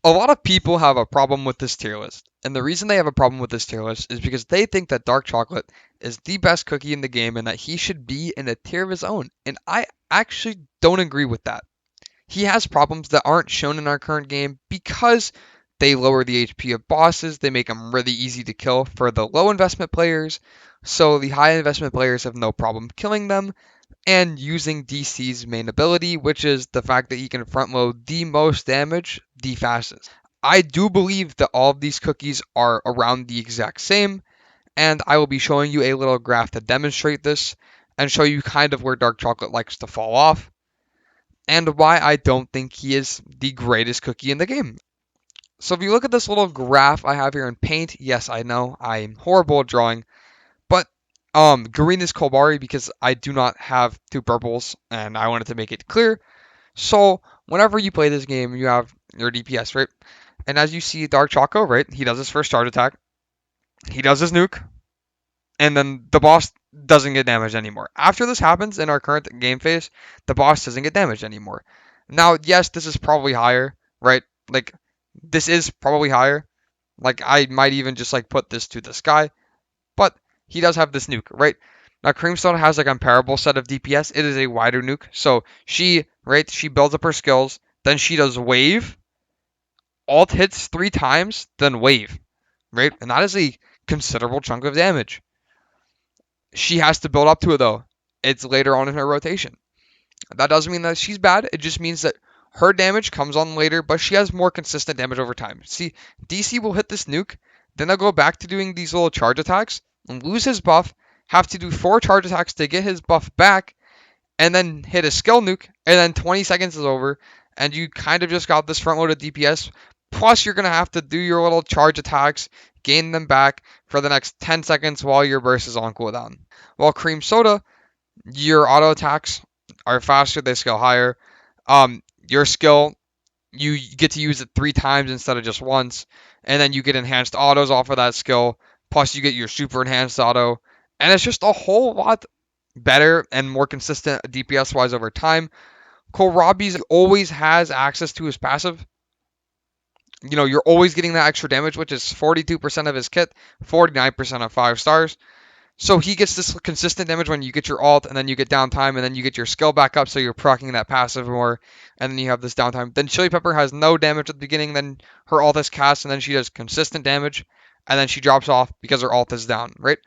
A lot of people have a problem with this tier list, and the reason they have a problem with this tier list is because they think that dark chocolate is the best cookie in the game and that he should be in a tier of his own. And I actually don't agree with that. He has problems that aren't shown in our current game because they lower the HP of bosses, they make them really easy to kill for the low investment players, so the high investment players have no problem killing them, and using DC's main ability, which is the fact that he can front load the most damage the fastest. I do believe that all of these cookies are around the exact same, and I will be showing you a little graph to demonstrate this and show you kind of where dark chocolate likes to fall off and why I don't think he is the greatest cookie in the game. So if you look at this little graph I have here in Paint, yes, I know I'm horrible at drawing, but green is Kolbari because I do not have two purples and I wanted to make it clear. So whenever you play this game, you have your DPS, right? And as you see Dark Choco, right? He does his first charge attack, he does his nuke, and then the boss doesn't get damaged anymore. After this happens in our current game phase, the boss doesn't get damaged anymore. Now, yes, this is probably higher, right? Like this is probably higher. Like I might even just like put this to the sky, but he does have this nuke, right? Now Creamstone has a comparable set of DPS. It is a wider nuke, so she builds up her skills, then she does wave, alt hits 3 times, then wave, right? And that is a considerable chunk of damage. She has to build up to it though. It's later on in her rotation. That doesn't mean that she's bad. It just means that her damage comes on later, but she has more consistent damage over time. See, DC will hit this nuke, then they'll go back to doing these little charge attacks and lose his buff, have to do 4 charge attacks to get his buff back, and then hit a skill nuke, and then 20 seconds is over, and you kind of just got this front loaded DPS. Plus, you're going to have to do your little charge attacks, gain them back for the next 10 seconds while your burst is on cooldown. While Cream Soda, your auto attacks are faster, they scale higher. Your skill, you get to use it 3 times instead of just once, and then you get enhanced autos off of that skill. Plus, you get your super enhanced auto, and it's just a whole lot better and more consistent DPS wise over time. Kohlrabi's always has access to his passive. You know, you're always getting that extra damage, which is 42% of his kit, 49% of 5 stars. So he gets this consistent damage when you get your ult, and then you get downtime, and then you get your skill back up, so you're proccing that passive more, and then you have this downtime. Then Chili Pepper has no damage at the beginning, then her ult is cast, and then she does consistent damage, and then she drops off because her ult is down, right?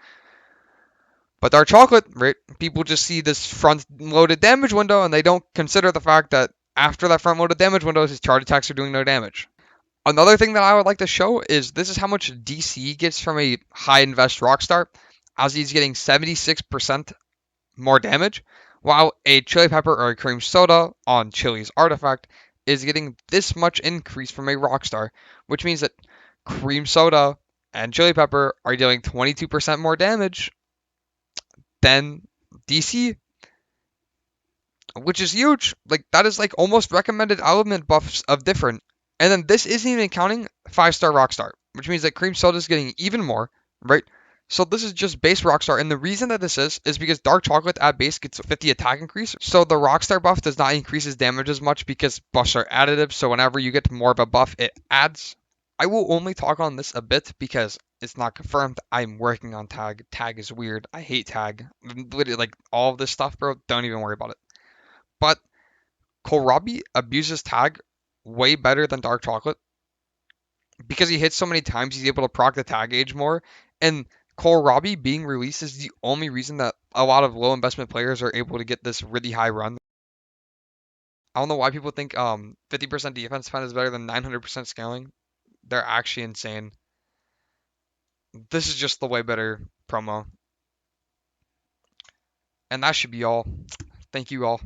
But Dark Chocolate, right? People just see this front-loaded damage window, and they don't consider the fact that after that front-loaded damage window, his charge attacks are doing no damage. Another thing that I would like to show is this is how much DC gets from a high invest Rockstar, as he's getting 76% more damage, while a Chili Pepper or a Cream Soda on Chili's artifact is getting this much increase from a Rockstar, which means that Cream Soda and Chili Pepper are dealing 22% more damage than DC, which is huge. Like that is like almost recommended element buffs of different. And then this isn't even counting 5-star Rockstar, which means that Cream Soda is getting even more, right? So this is just base Rockstar, and the reason that this is because Dark Chocolate at base gets a 50 attack increase. So the Rockstar buff does not increase his damage as much because buffs are additive. So whenever you get more of a buff, it adds. I will only talk on this a bit because it's not confirmed. I'm working on tag. Tag is weird. I hate tag. Literally, like all of this stuff, bro. Don't even worry about it. But Kohlrabi abuses tag way better than Dark Chocolate because he hits so many times. He's able to proc the tag age more, and Kohlrabi being released is the only reason that a lot of low investment players are able to get this really high run. I don't know why people think 50% defense spend is better than 900% scaling. They're actually insane. This is just the way better promo. And that should be all. Thank you all.